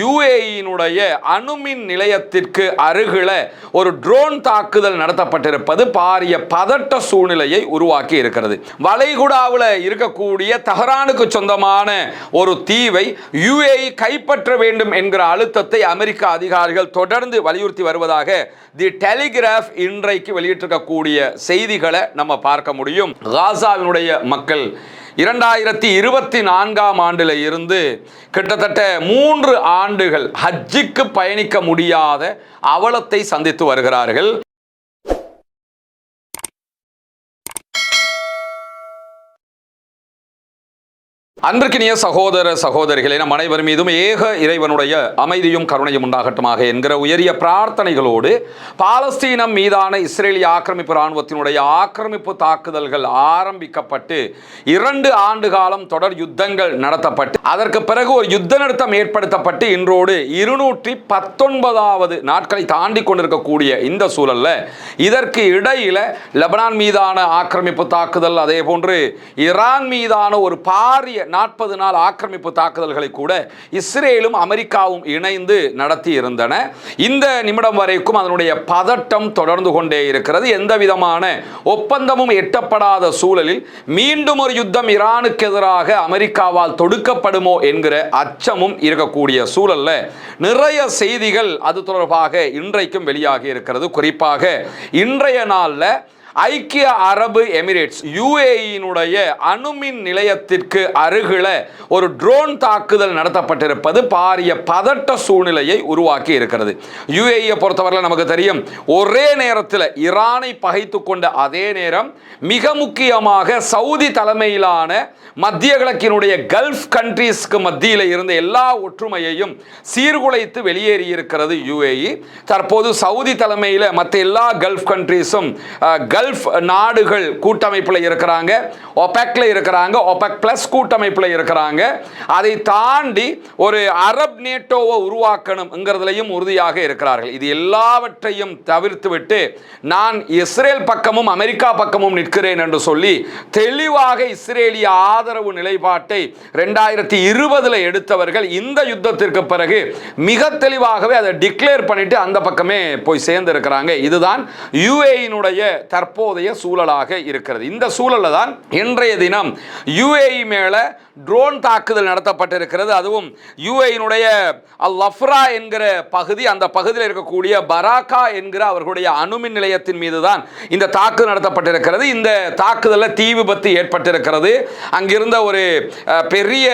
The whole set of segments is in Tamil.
யுஏஇனுடைய அணுமின் நிலையத்திற்கு அருகில ஒரு ட்ரோன் தாக்குதல் நடத்தப்பட்டிருப்பது பாரிய பதட்ட சூழ்நிலையை உருவாக்கி இருக்கிறது. வளைகுடாவில் இருக்கக்கூடிய தெஹ்ரானுக்கு சொந்தமான ஒரு தீவை யுஏஇ கைப்பற்ற வேண்டும் என்கிற அழுத்தத்தை அமெரிக்க அதிகாரிகள் தொடர்ந்து வலியுறுத்தி வருவதாக தி டெலிகிராஃப் இன்றைக்கு வெளியிட்டிருக்கக்கூடிய செய்திகளை நம்ம பார்க்க முடியும். காசாவினுடைய மக்கள் 2024ஆம் ஆண்டில் இருந்து கிட்டத்தட்ட 3 ஆண்டுகள் ஹஜ்ஜுக்கு பயணிக்க முடியாத அவலத்தை சந்தித்து வருகிறார்கள். அன்பிற்கினிய சகோதர சகோதரிகளே, நம் அனைவர் மீதும் ஏக இறைவனுடைய அமைதியும் கருணையும் உண்டாகட்டுமாக என்கிற உயரிய பிரார்த்தனைகளோடு பாலஸ்தீனம் மீதான இஸ்ரேலிய ஆக்கிரமிப்பு இராணுவத்தினுடைய ஆக்கிரமிப்பு தாக்குதல்கள் ஆரம்பிக்கப்பட்டு 2 ஆண்டு காலம் தொடர் யுத்தங்கள் நடத்தப்பட்டு அதற்கு பிறகு ஒரு யுத்த நிறுத்தம் ஏற்படுத்தப்பட்டு இன்றோடு 219வது நாட்களை தாண்டி கொண்டிருக்கக்கூடிய இந்த சூழல்ல இதற்கு இடையில லெபனான் மீதான ஆக்கிரமிப்பு தாக்குதல், அதே போன்று ஈரான் மீதான ஒரு பாரிய 40 நாள் ஆக்கிரமிப்பு தாக்குதல்களை கூட இஸ்ரேலும் அமெரிக்காவும் இணைந்து நடத்தி இருந்தன. இந்த நிமிடம் வரைக்கும் அதனுடைய பதட்டம் தொடர்ந்து கொண்டே இருக்கிறது. எந்த விதமான ஒப்பந்தமும் எட்டப்படாத சூழலில் மீண்டும் ஒரு யுத்தம் ஈரானுக்கு எதிராக அமெரிக்காவால் தொடுக்கப்படுமோ என்கிற அச்சமும் இருக்கக்கூடிய சூழல்ல நிறைய செய்திகள் அது தொடர்பாக இன்றைக்கும் வெளியாகி இருக்கிறது. குறிப்பாக இன்றைய நாளில் ஐக்கிய அரபு எமிரேட்ஸ் யுஏஇனுடைய அணுமின் நிலையத்திற்கு அருகில ஒரு ட்ரோன் தாக்குதல் நடத்தப்பட்டிருப்பது பாரிய பதட்ட சூழ்நிலையை உருவாக்கி இருக்கிறது. யுஏஇயை பொறுத்தவரை நமக்கு தெரியும், ஒரே நேரத்தில் ஈரானை பகைத்து கொண்ட அதே நேரம் மிக முக்கியமாக சவுதி தலைமையிலான மத்திய கிழக்கினுடைய கல்ஃப் கண்ட்ரீஸ்க்கு மத்தியில் இருந்த எல்லா ஒற்றுமையையும் சீர்குலைத்து வெளியேறி இருக்கிறது யுஏஇ. தற்போது சவுதி தலைமையில் மற்ற எல்லா கல்ஃப் கண்ட்ரீஸும் கல்ஃப் நாடுகள் கூட்டமைப்பில் இருக்கிறாங்க, ஒபெக்ல இருக்கிறாங்க, ஒபெக் பிளஸ் கூட்டமைப்பில் இருக்கிறாங்க. அதை தாண்டி ஒரு அரப் நேட்டோவை உருவாக்கணும்ங்கிறதுலையும் உறுதியாக இருக்கிறார்கள். இது எல்லாவற்றையும் தவிர்த்துவிட்டு நான் இஸ்ரேல் பக்கமும் அமெரிக்கா பக்கமும் நிற்கிறேன் என்று சொல்லி தெளிவாக இஸ்ரேலிய ஆதரவு நிலைப்பாட்டை 2020 எடுத்தவர்கள் இந்த யுத்தத்திற்கு பிறகு மிக தெளிவாகவே அதை டிக்ளேர் பண்ணிட்டு அந்த பக்கமே போய் சேர்ந்து இருக்கிறாங்க. இதுதான் யுஏஇனுடைய தற்போதைய சூழலாக இருக்கிறது. இந்த சூழலில் தான் இன்றைய தினம் யுஏஇ மேல ட்ரோன் தாக்குதல் நடத்தப்பட்டிருக்கிறது. அதுவும் யுஏஇனுடைய அல்-லஃப்ரா என்கிற பகுதி, அந்த பகுதியில் இருக்கக்கூடிய பராக்கா என்கிற அவர்களுடைய அணுமின் நிலையத்தின் மீது தான் இந்த தாக்குதல் நடத்தப்பட்டிருக்கிறது. இந்த தாக்குதலில் தீ விபத்து ஏற்பட்டிருக்கிறது. அங்கிருந்த ஒரு பெரிய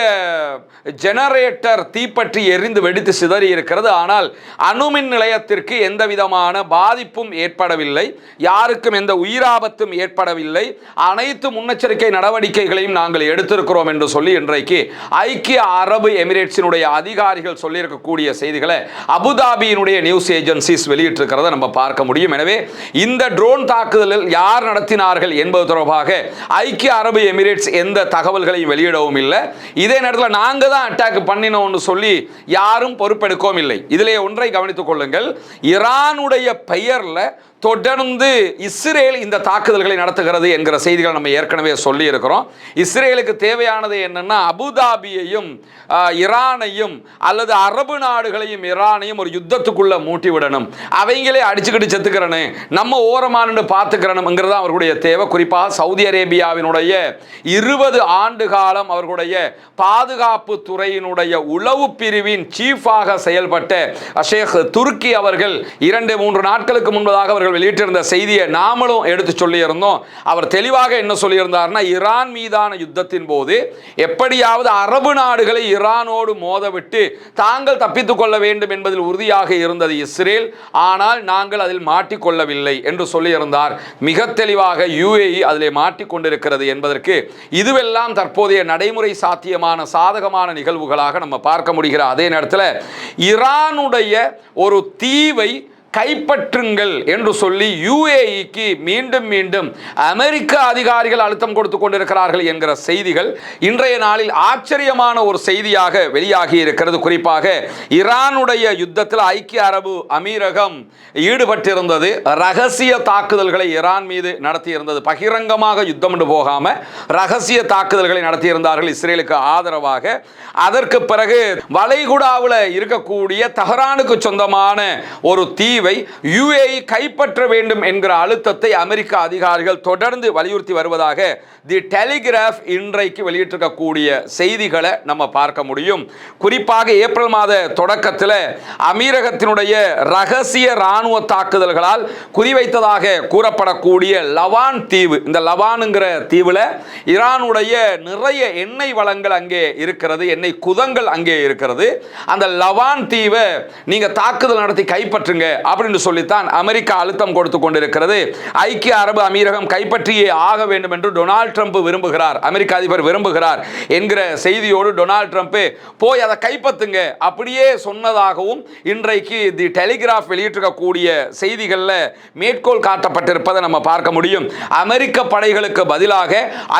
ஜெனரேட்டர் தீப்பற்றி எரிந்து வெடித்து சிதறி இருக்கிறது. ஆனால் அணுமின் நிலையத்திற்கு எந்த விதமான பாதிப்பும் ஏற்படவில்லை, யாருக்கும் எந்த உயிராபத்தும் ஏற்படவில்லை. அனைத்து முன்னெச்சரிக்கை நடவடிக்கைகளையும் நாங்கள் எடுத்திருக்கிறோம் என்று சொல்லி இன்றைக்கு ஐக்கிய அரபு எமிரேட்ஸினுடைய அதிகாரிகள் சொல்லியிருக்கக்கூடிய செய்திகளை அபுதாபியினுடைய நியூஸ் ஏஜென்சிஸ் வெளியிட்டிருக்கிறத நம்ம பார்க்க முடியும். எனவே இந்த ட்ரோன் தாக்குதலில் யார் நடத்தினார்கள் என்பது தொடர்பாக ஐக்கிய அரபு எமிரேட்ஸ் எந்த தகவல்களையும் வெளியிடவும் இல்லை. இதே நேரத்தில் நாங்கள் தான் அட்டாக் பண்ணினோம்னு சொல்லி யாரும் பொறுப்பெடுக்கவும் இல்லை. இதிலே ஒன்றை கவனித்துக் கொள்ளுங்கள், ஈரானுடைய பெயரில் தொடர்ந்து இஸ்ரேல் இந்த தாக்குதல்களை நடத்துகிறது என்கிற செய்திகளை நம்ம ஏற்கனவே சொல்லி இருக்கிறோம். இஸ்ரேலுக்கு தேவையானது என்னன்னா, அபுதாபியையும் ஈரானையும் அல்லது அரபு நாடுகளையும் ஈரானையும் ஒரு யுத்தத்துக்குள்ள மூட்டி விடணும், அவங்களே அடிச்சுக்கிட்டு செத்துக்கிறனு, நம்ம ஓரமானு பார்த்துக்கிறனுங்கிறது அவர்களுடைய தேவை. குறிப்பாக சவுதி அரேபியாவினுடைய 20 ஆண்டு காலம் அவர்களுடைய பாதுகாப்பு துறையினுடைய உளவு பிரிவின் சீஃபாக செயல்பட்ட ஷேக் துருக்கி அவர்கள் 2-3 நாட்களுக்கு முன்பதாக அவர்கள் வெளியிட்டிருந்த செய்தியை நாமளும் எடுத்து சொல்லியிருந்தோம். அவர் தெளிவாக என்ன சொல்லியிருந்தார்னா, ஈரான் மீதான யுத்தத்தின் போது எப்படியாவது அரபு நாடுகளை ஈரானோடு மோதவிட்டு தாங்கள் தப்பித்துக் கொள்ள வேண்டும் என்பதில் உறுதியாக இருந்தது இஸ்ரேல். ஆனால் நாங்கள் அதில் மாட்டிக்கொள்ளவில்லை என்று சொல்லியிருந்தார். மிக தெளிவாக யுஏஇ அதிலே மாட்டிக்கொண்டிருக்கிறது என்பதற்கு இதுவெல்லாம் தற்போதைய நடைமுறை சாத்தியமான சாதகமான நிகழ்வுகளாக நம்ம பார்க்க முடிகிற அதே நேரத்தில் ஈரானுடைய ஒரு தீவை கைப்பற்றுங்கள் என்று சொல்லி யுஏஇக்கு மீண்டும் மீண்டும் அமெரிக்க அதிகாரிகள் அழுத்தம் கொடுத்து கொண்டிருக்கிறார்கள் என்கிற செய்திகள் இன்றைய நாளில் ஆச்சரியமான ஒரு செய்தியாக வெளியாகி இருக்கிறது. குறிப்பாக ஈரானுடைய யுத்தத்தில் ஐக்கிய அரபு அமீரகம் ஈடுபட்டிருந்தது. ரகசிய தாக்குதல்களை ஈரான் மீது நடத்தியிருந்தது. பகிரங்கமாக யுத்தம் போகாம ரகசிய தாக்குதல்களை நடத்தியிருந்தார்கள் இஸ்ரேலுக்கு ஆதரவாக. அதற்கு பிறகு வளைகுடாவில் இருக்கக்கூடிய தெஹ்ரானுக்கு சொந்தமான ஒரு தீவை யுஏஇ கைப்பற்ற வேண்டும் என்கிற அழுத்தத்தை அமெரிக்க அதிகாரிகள் தொடர்ந்து வலியுறுத்தி வருவதாக தி டெலிகிராஃப் இன்றைக்கு வெளியிட்டிருக்கக்கூடிய செய்திகளை நம்ம பார்க்க முடியும். குறிப்பாக ஏப்ரல் மாத தொடக்கத்தில் அமீரகத்தினுடைய ரகசிய இராணுவ தாக்குதல்களால் குறிவைத்ததாக கூறப்படக்கூடிய லவான் தீவு, இந்த லவானுங்கிற தீவில் ஈரானுடைய நிறைய எண்ணெய் வளங்கள் அங்கே இருக்கிறது, எண்ணெய் குதங்கள் அங்கே இருக்கிறது. அந்த லவான் தீவை நீங்க தாக்குதல் நடத்தி கைப்பற்றுங்க அப்படின்னு சொல்லித்தான் அமெரிக்கா அழுத்தம் கொடுத்து கொண்டிருக்கிறது. ஐக்கிய அரபு அமீரகம் கைப்பற்றியே ஆக வேண்டும் என்று டொனால்ட் ட்ரம்ப் விரும்புகிறார், அமெரிக்க அதிபர் விரும்புகிறார் என்கிற செய்தியோடு டொனால்ட் ட்ரம்ப் போய் அதை கைப்பற்றுங்க அப்படியே சொன்னதாகவும் இன்றைக்கு தி டெலிகிராஃப் வெளியிட்டிருக்கக்கூடிய செய்திகளில் மேற்கோள் காட்டப்பட்டிருப்பதை நம்ம பார்க்க முடியும். அமெரிக்க படைகளுக்கு பதிலாக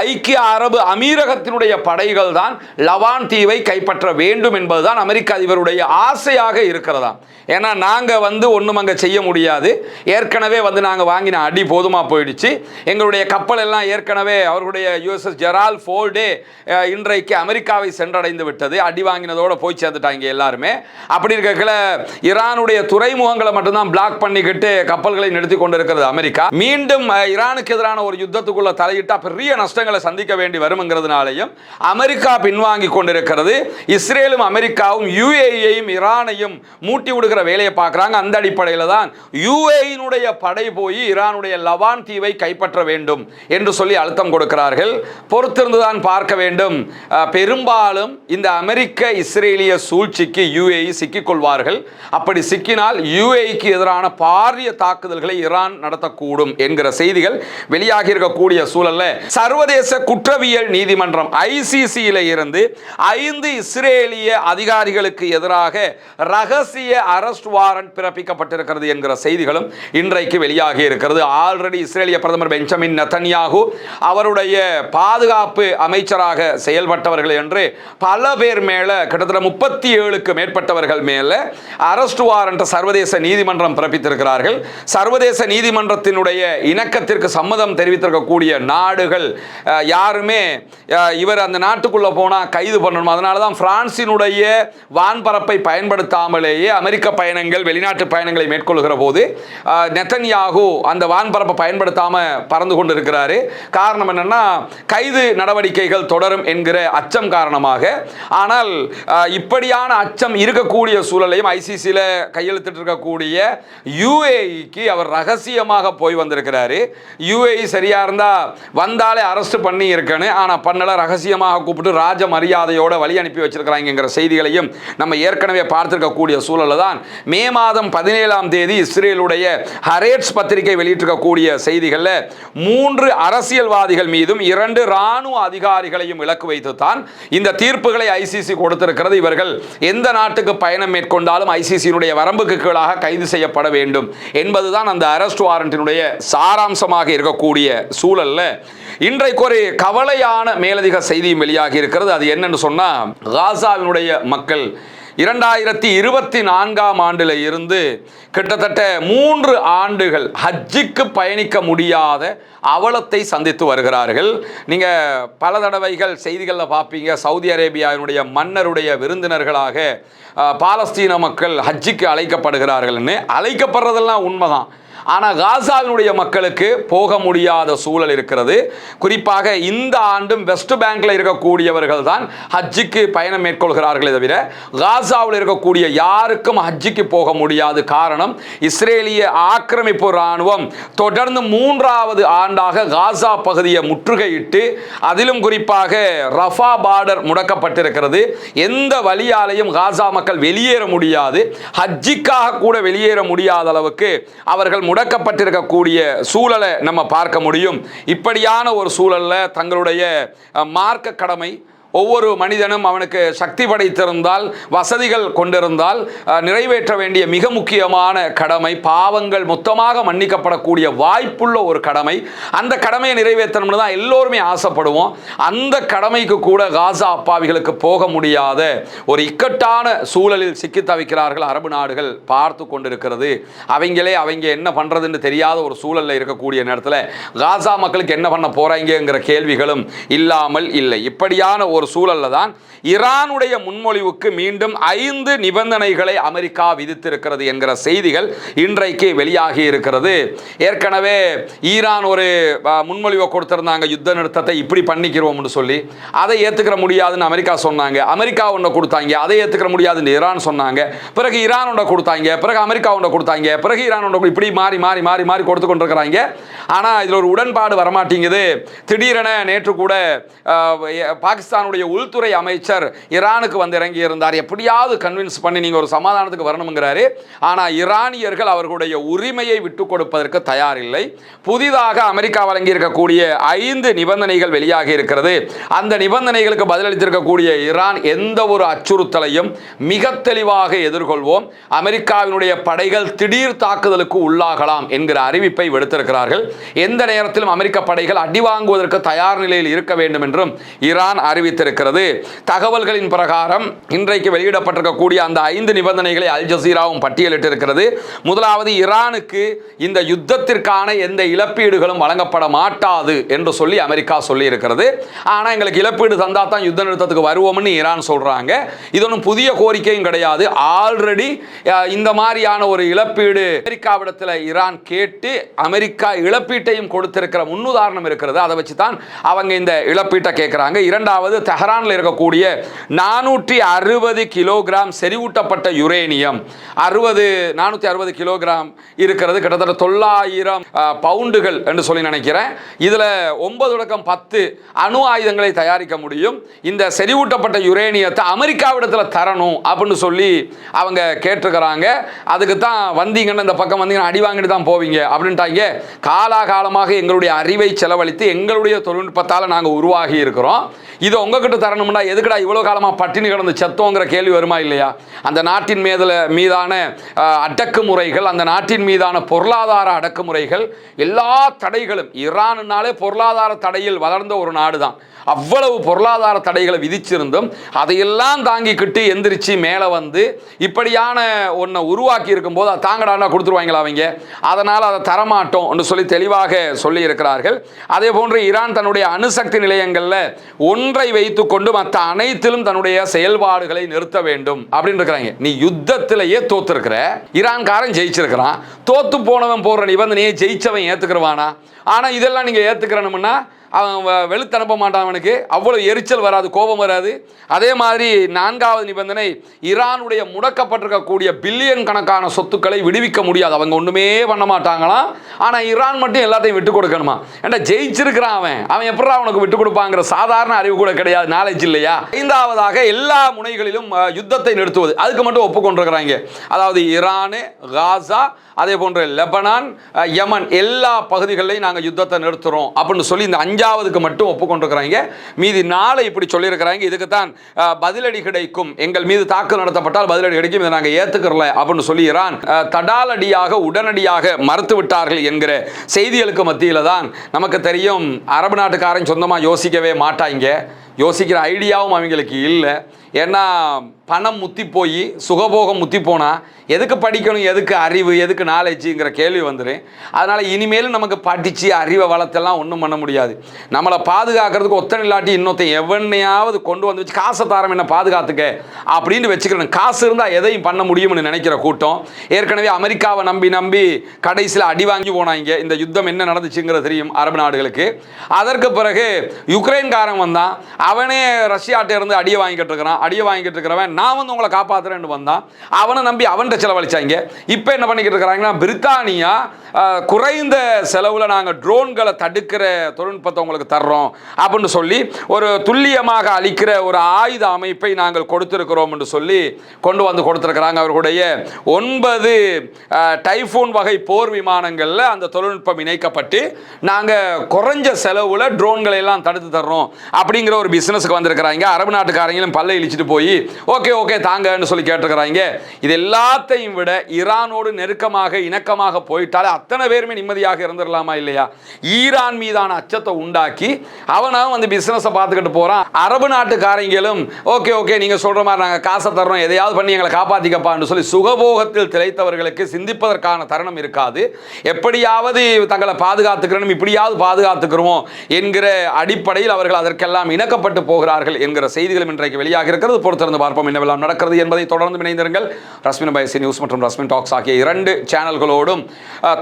ஐக்கிய அரபு அமீரகத்தினுடைய படைகள் தான் லவான் தீவை கைப்பற்ற வேண்டும் என்பதுதான் அமெரிக்க அதிபருடைய ஆசையாக இருக்கிறதா. ஏன்னா நாங்கள் ஒன்றும் அங்கே செய்ய முடியாது, ஏற்கனவே நாங்கள் வாங்கின அடி போதுமா போயிடுச்சு, எங்களுடைய கப்பல் எல்லாம் ஏற்கனவே அவர்களுடைய யுஎஸ்எஸ் ஜெரால்ட் ஃபோர்டே இன்றைக்கு அமெரிக்காவை சென்றடைந்து விட்டது, அடி வாங்கினதோடு போய் சேர்ந்துட்டாங்க எல்லாருமே. அப்படி இருக்கல ஈரானுடைய துறைமுகங்களை மட்டும்தான் பிளாக் பண்ணிக்கிட்டு கப்பல்களை நிறுத்தி கொண்டிருக்கிறது அமெரிக்கா. மீண்டும் ஈரானுக்கு எதிரான ஒரு யுத்தத்துக்குள்ள தலையிட்டா பெரிய நஷ்டங்களை சந்திக்க வேண்டி வரும்ங்கிறதுனாலையும் அமெரிக்கா பின்வாங்கி கொண்டிருக்கிறது. இஸ்ரேலும் அமெரிக்காவும் யுஏஇயையும் ஈரானையும் மூட்டி விடுகிற வேலையை பார்க்குறாங்க. அந்த அடிப்படையில் தான் யுஏஇனுடைய படை போய் ஈரானுடைய லவான் தீவை கைப்பற்ற வேண்டும் என்று சொல்லி அழுத்தம் கொடுக்கிறார்கள். பொறுத்திருந்துதான் பார்க்க வேண்டும். பெரும்பாலும் இந்த அமெரிக்க இஸ்ரேலிய சூழ்ச்சிக்கு யுஏஇ சிக்கிக் கொள்வார்கள். அப்படி சிக்கினால் யுஏஇக்கு எதிரான பாரிய தாக்குதல்களை ஈரான் நடத்தக்கூடும் என்கிற செய்திகள் வெளியாகி இருக்கக்கூடிய சூழல்ல சர்வதேச குற்றவியல் நீதிமன்றம் ஐசிசியில இருந்து 5 இஸ்ரேலிய அதிகாரிகளுக்கு எதிராக ரகசிய அரெஸ்ட் வாரண்ட் பிறப்பிக்கப்பட்டிருக்கிறது என்கிற செய்திகளும் இன்றைக்கு வெளியாகி இருக்கிறது. ஆல்ரெடி இஸ்ரேலிய பிரதமர் பெஞ்சமின் நெதன்யாகு அவருடைய பாதுகாப்பு அமைச்சராக செயல்பட்டவர்கள் என்று பல பேர் மேல கிட்டத்தட்ட 37க்கு மேற்பட்டவர்கள் மேல அரெஸ்ட் வாரண்ட் சர்வதேச நீதிமன்றம் பிறப்பித்திருக்கிறார்கள். சர்வதேச நீதிமன்றத்தினுடைய இணக்கத்திற்கு சம்மதம் தெரிவித்திருக்கக்கூடிய நாடுகள் யாருமே இவர் அந்த நாட்டுக்குள்ள போனா கைது பண்ணணும். அதனால தான் பிரான்சினுடைய வான்பரப்பை பயன்படுத்தாமலேயே அமெரிக்க பயணங்கள், வெளிநாட்டு பயணங்களை மேற்கொள்கிற போது நெதன்யாகு அந்த வான்பரப்பை பயன்படுத்தாம பறந்து கொண்டிருக்கிறாரு. காரணம் என்னன்னா கைது நடவடிக்கைகள் தொடரும் என்கிற அச்சம் காரணமாக. ஆனால் இப்படியான அச்சம் இருக்கக்கூடிய சூழலையும் ஐசிசியில் கையெழுத்திட்டு இருக்கக்கூடிய யுஏஇக்கு அவர் ரகசியமாக போய் வந்திருக்கிறாரு. யுஏஇ சரியா இருந்தா வந்தாலே அரெஸ்ட் பண்ணி இருக்கணும், ஆனா பண்ணல, ரகசியமாக கூப்பிட்டு ராஜ மரியாதையோட வழி அனுப்பி வச்சிருக்கிறாங்கிற செய்திகளையும் நம்ம ஏற்கனவே பார்த்திருக்கக்கூடிய சூழல் தான் மே மாதம் 17ஆம் தேதி இஸ்ரேலுடைய ஹரேட்ஸ் பத்திரிகை வெளியிட்டிருக்கக்கூடிய செய்திகளில் 3 அரசியல்வாதிகள் மீதும் 2 இராணுவ அதிகாரிகளையும் இலக்கு வைத்து தான் இந்த தீர்ப்புகளை ஐசிசி கொடுத்திருக்கிறது. இவர்கள் எந்த நாட்டுக்கு பயணம் மேற்கொண்டாலும் ஐசிசியினுடைய வரம்புக்கு கீழாக கைது செய்யப்பட வேண்டும் என்பதுதான் அந்த அரெஸ்ட் வாரண்டினுடைய சாராம்சமாக இருக்கக்கூடிய சூழல்ல இன்றைக்கு ஒரு கவலையான மேலதிக செய்தியும் வெளியாகி இருக்கிறது. அது என்னன்னு சொன்னா, காசாவினுடைய மக்கள் 2024ஆம் ஆண்டில் இருந்து கிட்டத்தட்ட 3 ஆண்டுகள் ஹஜ்ஜுக்கு பயணிக்க முடியாத அவலத்தை சந்தித்து வருகிறார்கள். நீங்கள் பல தடவைகள் செய்திகளில் பார்ப்பீங்க, சவுதி அரேபியாவினுடைய மன்னருடைய விருந்தினர்களாக பாலஸ்தீன மக்கள் ஹஜ்ஜுக்கு அழைக்கப்படுகிறார்கள்னு. அழைக்கப்படுறதெல்லாம் உண்மைதான், ஆனால் காசாவினுடைய மக்களுக்கு போக முடியாத சூழல் இருக்கிறது. குறிப்பாக இந்த ஆண்டும் வெஸ்ட் பேங்க்ல இருக்கக்கூடியவர்கள் தான் ஹஜ்ஜுக்கு பயணம் மேற்கொள்கிறார்களே தவிர காசாவில் இருக்கக்கூடிய யாருக்கும் ஹஜ்ஜுக்கு போக முடியாது. காரணம், இஸ்ரேலிய ஆக்கிரமிப்பு இராணுவம் தொடர்ந்து 3வது ஆண்டாக காசா பகுதியை முற்றுகையிட்டு, அதிலும் குறிப்பாக ரஃபா பார்டர் முடக்கப்பட்டிருக்கிறது. எந்த வழியாலையும் காசா மக்கள் வெளியேற முடியாது, ஹஜ்ஜுக்காக கூட வெளியேற முடியாத அளவுக்கு அவர்கள் முடக்கப்பட்டிருக்கக்கூடிய சூழலை நம்ம பார்க்க முடியும். இப்படியான ஒரு சூழல்ல தங்களுடைய மார்க்க கடமை, ஒவ்வொரு மனிதனும் அவனுக்கு சக்தி படைத்திருந்தால், வசதிகள் கொண்டிருந்தால் நிறைவேற்ற வேண்டிய மிக முக்கியமான கடமை, பாவங்கள் மொத்தமாக மன்னிக்கப்படக்கூடிய வாய்ப்புள்ள ஒரு கடமை. அந்த கடமையை நிறைவேற்றணும்னு தான் எல்லோருமே ஆசைப்படுவோம். அந்த கடமைக்கு கூட காசா அப்பாவிகளுக்கு போக முடியாத ஒரு இக்கட்டான சூழலில் சிக்கி தவிக்கிறார்கள். அரபு நாடுகள் பார்த்து கொண்டிருக்கிறது. அவங்க என்ன பண்றதுன்னு தெரியாத ஒரு சூழல்ல இருக்கக்கூடிய நேரத்தில் காசா மக்களுக்கு என்ன பண்ண போறாங்கங்கிற கேள்விகளும் இல்லாமல் இல்லை. இப்படியான ஒரு சூழல்ல தான் ஈரானுடைய முன்மொழிவுக்கு மீண்டும் 5 நிபந்தனைகளை அமெரிக்கா விதித்திருக்கிறது என்கிற செய்திகள் இன்றைக்கு வெளியாகி இருக்கிறது. ஏற்கனவே ஈரான் ஒரு முன்மொழிவை கொடுத்திருந்தாங்க, யுத்த நிறுத்தத்தை இப்படி பண்ணிக்கிறோம்னு சொல்லி. அதை ஏற்றுக்கிற முடியாதுன்னு அமெரிக்கா சொன்னாங்க. அமெரிக்கா ஒன்றை கொடுத்தாங்க, அதை ஏற்றுக்கிற முடியாதுன்னு ஈரான் சொன்னாங்க. பிறகு ஈரான் ஒன்றை கொடுத்தாங்க, பிறகு அமெரிக்கா ஒன்றை கொடுத்தாங்க, பிறகு ஈரான் ஒன்றை, இப்படி மாறி மாறி மாறி மாறி கொடுத்து கொண்டிருக்கிறாங்க. ஆனால் இதில் ஒரு உடன்பாடு வரமாட்டேங்குது. திடீரென நேற்று கூட பாகிஸ்தானுடைய உள்துறை அமைச்சர் ஈரானுக்கு வந்து இறங்கி இருந்தார். எப்படியாவது கன்வின்ஸ் பண்ணி நீங்க ஒரு சமாதானத்துக்கு வரணும்ங்கிறாரு. ஆனால் ஈரானியர்கள் அவர்களுடைய உரிமையை விட்டுக் கொடுப்பதற்கு தயாரில்லை. புதிதாக அமெரிக்கா வழங்கி இருக்கக்கூடிய 5 நிபந்தனைகள் வெளியாகி இருக்கிறது. அந்த நிபந்தனைகளுக்கு பதிலளித்திருக்கக்கூடிய ஈரான் எந்த ஒரு அச்சுறுத்தலையும் மிக தெளிவாக எதிர்கொள்வோம், அமெரிக்காவினுடைய படைகள் திடீர் தாக்குதலுக்கு உள்ளாகலாம் என்கிற அறிவிப்பை விடுத்திருக்கிறார்கள். எந்த நேரத்திலும் அமெரிக்க படைகள் அடி வாங்குவதற்கு தயார் நிலையில் இருக்க வேண்டும் என்றும் ஈரான் அறிவித்திருக்கிறது. தகவல்களின் பிரகாரம் இன்றைக்கு வெளியிடப்பட்டிருக்கக்கூடிய அந்த 5 நிபந்தனைகளை அல் ஜசீராவும் பட்டியலிட்டிருக்கிறது. முதலாவது, ஈரானுக்கு இந்த யுத்தத்திற்கான எந்த இழப்பீடுகளும் வழங்கப்பட மாட்டாது என்று சொல்லி அமெரிக்கா சொல்லி இருக்கிறது. ஆனால் எங்களுக்கு இழப்பீடு தந்தா தான் யுத்த நிறுத்தத்துக்கு வருவோம்னு ஈரான் சொல்றாங்க. இது ஒன்றும் புதிய கோரிக்கையும் கிடையாது. ஆல்ரெடி இந்த மாதிரியான ஒரு இழப்பீடு அமெரிக்காவிடத்தில் ஈரான் கேட்டு அமெரிக்கா இழப்பீட்டையும் கொடுத்திருக்கிற முன்னுதாரணம் இருக்கிறது. அதை வச்சு தான் அவங்க இந்த இழப்பீட்டை கேட்கிறாங்க. இரண்டாவது, தெஹரானில் இருக்கக்கூடிய 460 கிலோகிராம் செறிவூட்டப்பட்ட யுரேனியம் 460 கிலோகிராம் இருக்கிறது. கிட்டத்தட்ட 900 பவுண்டுகள் என்று சொல்லி நினைக்கிறேன். இதுல 9-10 அணு ஆயுதங்களை தயாரிக்க முடியும். இந்த செறிவூட்டப்பட்ட யுரேனியத்தை அமெரிக்காவிடத்தில் தரணும் அப்படின்னு சொல்லி அவங்க கேட்டிருக்கிறாங்க. அதுக்கு தான் வந்தீங்கன்னு இந்த பக்கம் வந்தீங்கன்னா அடி வாங்கிட்டு தான் போவீங்க அப்படின்ட்டாங்க. காலாகாலமாக எங்களுடைய அறிவை செலவழித்து எங்களுடைய தொழில்நுட்பத்தால் நாங்கள் உருவாகி இருக்கிறோம். இதை உங்ககிட்ட தரணும்னா எதுக்குடா இவ்வளோ காலமாக பட்டினி கிடந்து செத்தோங்கிற கேள்வி வருமா இல்லையா? அந்த நாட்டின் மீதான அடக்குமுறைகள், அந்த நாட்டின் மீதான பொருளாதார அடக்குமுறைகள், எல்லா தடைகளும், ஈரான்னாலே பொருளாதார தடையில் வளர்ந்த ஒரு நாடு தான். அவ்வளவு பொருளாதார தடைகளை விதிச்சிருந்தும் அதையெல்லாம் தாங்கிக்கிட்டு எந்திரிச்சு மேலே வந்து இப்படியான ஒன்றை உருவாக்கி இருக்கும்போது அதை தாங்கடானா கொடுத்துருவாங்களா அவங்க? அதனால் அதை தரமாட்டோம் என்று சொல்லி தெளிவாக சொல்லி இருக்கிறார்கள். அதே போன்று ஈரான் தன்னுடைய அணுசக்தி நிலையங்களில் ஒன்றை வைத்துக்கொண்டு மற்ற அனைத்திலும் தன்னுடைய செயல்பாடுகளை நிறுத்த வேண்டும் அப்படின்னு இருக்கிறாங்க. நீ யுத்தத்திலேயே தோத்துருக்கிற, ஈரான்காரன் ஜெயிச்சிருக்கிறான், தோத்து போனவன் போடுற நிபந்தனையை ஜெயிச்சவன் ஏற்றுக்கிறவானா? ஆனால் இதெல்லாம் நீங்கள் ஏற்றுக்கிறணும்னா அவன் வெளுத்து அனுப்ப மாட்டான். அவனுக்கு அவ்வளோ எரிச்சல் வராது, கோபம் வராது. அதே மாதிரி 4வது நிபந்தனை, ஈரானுடைய முடக்கப்பட்டிருக்கக்கூடிய பில்லியன் கணக்கான சொத்துக்களை விடுவிக்க முடியாது. அவங்க ஒன்றுமே பண்ண மாட்டாங்களாம். ஆனால் ஈரான் மட்டும் எல்லாத்தையும் விட்டு கொடுக்கணுமா? ஏன்னா ஜெயிச்சிருக்கிறான் அவன் எப்படா அவனுக்கு விட்டு கொடுப்பாங்கிற சாதாரண அறிவு கூட கிடையாது, நாலேஜ் இல்லையா? 5வதாக எல்லா முனைகளிலும் யுத்தத்தை நிறுத்துவது, அதுக்கு மட்டும் ஒப்புக்கொண்டிருக்கிறாங்க. அதாவது ஈரானு, காசா, அதே போன்ற லெபனான், யமன் எல்லா பகுதிகளிலையும் நாங்கள் யுத்தத்தை நிறுத்துறோம் அப்படின்னு சொல்லி இந்த 5வதுக்கு மட்டும் ஒப்புக்கொண்டிருக்கிறாங்க. மீதி 4 இப்படி சொல்லியிருக்கிறாங்க. இதுக்கு தான் பதிலடி கிடைக்கும், எங்கள் மீது தாக்குதல் நடத்தப்பட்டால் பதிலடி கிடைக்கும், இதை நாங்கள் ஏற்றுக்கிறல அப்படின்னு சொல்லி ஈரான் தடாலடியாக உடனடியாக மறுத்து விட்டார்கள் என்கிற செய்திகளுக்கு மத்தியில் தான் நமக்கு தெரியும் அரபு நாட்டுக்காரன் சொந்தமாக யோசிக்கவே மாட்டாங்க. யோசிக்கிற ஐடியாவும் அவங்களுக்கு இல்லை. ஏன்னா பணம் முத்தி போய் சுகபோகம் முத்தி போனால் எதுக்கு படிக்கணும், எதுக்கு அறிவு, எதுக்கு நாலேஜுங்கிற கேள்வி வந்துடும். அதனால் இனிமேலும் நமக்கு படித்து அறிவை வளர்த்தெல்லாம் ஒன்றும் பண்ண முடியாது. நம்மளை பாதுகாக்கிறதுக்கு ஒத்தனை இல்லாட்டி இன்னொருத்த எவனையாவது கொண்டு வந்து வச்சு காசை தாரம் என்ன பாதுகாத்துக்க அப்படின்னு வச்சுக்கணும். காசு இருந்தால் எதையும் பண்ண முடியும்னு நினைக்கிற கூட்டம். ஏற்கனவே அமெரிக்காவை நம்பி கடைசியில் அடி வாங்கி போனாங்க. இந்த யுத்தம் என்ன நடந்துச்சுங்கிறது தெரியும் அரபு நாடுகளுக்கு. அதற்கு பிறகு யுக்ரைன்காரன் வந்தான், அவனே ரஷ்யாட்ட இருந்து அடியை வாங்கிட்டு இருக்கிறவன் நான் வந்து உங்களை காப்பாற்றுறேன்னு வந்தான். அவனை நம்பி அவன்கிட்ட செலவழிச்சாங்க. இப்போ என்ன பண்ணிக்கிட்டு இருக்கிறாங்கன்னா, பிரித்தானியா குறைந்த செலவில் நாங்கள் ட்ரோன்களை தடுக்கிற தொழில்நுட்பத்தை உங்களுக்கு தர்றோம் அப்படின்னு சொல்லி ஒரு துல்லியமாக அளிக்கிற ஒரு ஆயுத அமைப்பை நாங்கள் கொடுத்திருக்கிறோம் என்று சொல்லி கொண்டு வந்து கொடுத்துருக்கிறாங்க. அவர்களுடைய 9 டைஃபூன் வகை போர் விமானங்களில் அந்த தொழில்நுட்பம் இணைக்கப்பட்டு நாங்கள் குறைஞ்ச செலவில் ட்ரோன்களை எல்லாம் தடுத்து தர்றோம் அப்படிங்கிற ஒரு பிசினஸ்க்கு வந்திருக்கிறாங்க. அரபு நாட்டுக்காரங்களும் பல்லை இழிச்சிட்டு போய் ஓகே ஓகே தாங்கன்னு சொல்லி கேட்டிருக்கிறாங்க. இது எல்லாத்தையும் விட ஈரானோடு நெருக்கமாக இணக்கமாக போயிட்டாலே அத்தனை பேருமே நிம்மதியாக இருந்துடலாமா இல்லையா? ஈரான் மீதான அச்சத்தை உண்டாக்கி அவனும் வந்து பிசினஸை பார்த்துக்கிட்டு போறான். அரபு நாட்டுக்காரங்களும் ஓகே ஓகே நீங்க சொல்ற மாதிரி நாங்கள் காசை தர்றோம், எதையாவது பண்ணி எங்களை காப்பாத்திக்கப்பான்னு சொல்லி சுகபோகத்தில் திளைத்தவர்களுக்கு சிந்திப்பதற்கான தருணம் இருக்காது. எப்படியாவது தங்களை பாதுகாத்துக்கிறோம், இப்படியாவது பாதுகாத்துக்கிறோம் என்கிற அடிப்படையில் அவர்கள் அதற்கெல்லாம் இணக்கப்பட்டு போகிறார்கள் என்கிற செய்திகளும் இன்றைக்கு வெளியாக இருக்கிறது. பொறுத்திருந்து பார்ப்போம் என்னவெல்லாம் நடக்கிறது என்பதை. தொடர்ந்து இணைந்திருங்கள். ரஸ்மின் பைசி நியூஸ் மற்றும் ரஸ்மின் டாக்ஸ் ஆகிய 2 சேனல்களோடும்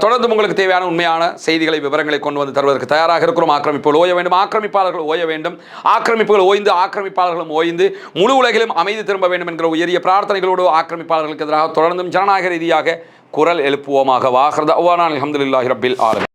தொடர்ந்து உங்களுக்கு தேவையான உண்மையான செய்திகளை விவரங்களை கொண்டு வந்து தருவதற்கு தயாராக இருக்கிறோம். ஆக்கிரமிப்புகள் ஓய வேண்டும், ஆக்கிரமிப்பாளர்கள் ஓய வேண்டும், ஆக்கிரமிப்புகள் ஓய்ந்து ஆக்கிரமிப்பாளர்களும் ஓய்ந்து முழு உலகிலும் அமைதி திரும்ப வேண்டும் என்கிற உயரிய பிரார்த்தனைகளோடு ஆக்கிரமிப்பாளர்களுக்கு எதிராக தொடர்ந்தும் ஜனநாயக ரீதியாக குரல் எழுப்புவோமாக. வாஹ்ரத அல்ஹம்துலில்லாஹி ரப்பில் ஆலமீன்.